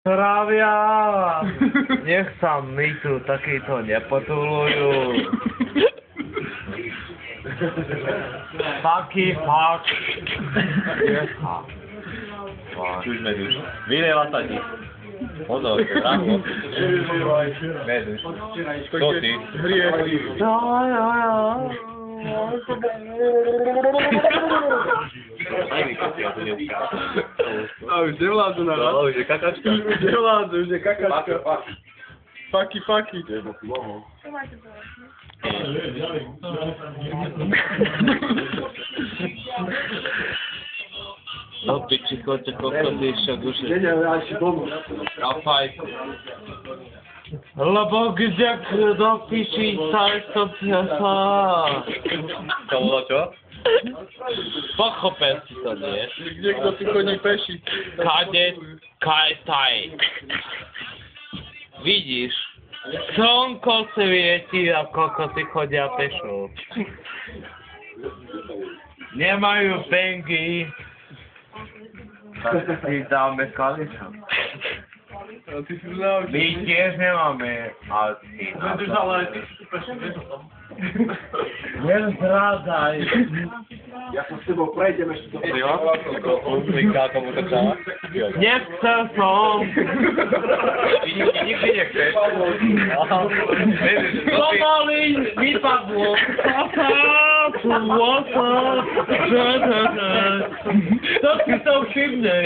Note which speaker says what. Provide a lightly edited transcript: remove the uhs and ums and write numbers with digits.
Speaker 1: Trávia! Nech sa my tu takýto nepotulujú. Taký fakt.
Speaker 2: Už medúš. Vylieva sa ti. Pozor, ráno. Medúš. Kto ty? Aj mi kotia, tu dneska.
Speaker 3: A už nevládzu na nás.
Speaker 2: Už je kakačka.
Speaker 3: Už nevládzu, už je kakačka. Faky.
Speaker 1: No piči, chodte kokosy, však už je.
Speaker 3: Nie, ja si domov.
Speaker 1: Kapajte. Lebo kde do piči sa to piesa?
Speaker 2: To bolo čo?
Speaker 1: Pochopil si to, nie?
Speaker 3: Kde kto tu chodí peši?
Speaker 1: Kade, taj. Vidíš? Slnko svieti a kokosy chodia pešo. Nemajú pengy. Tak si dáme kališa. My tiež nemáme, ale ty nezrádzaj.
Speaker 3: Ja sa s tebou prejdem ešte do...
Speaker 2: Jo? Ako uzlíka tomu to dala?
Speaker 1: Nechcel som.
Speaker 2: Nikdy nechceš.
Speaker 1: Pomaly vypadlo. To si to všimne.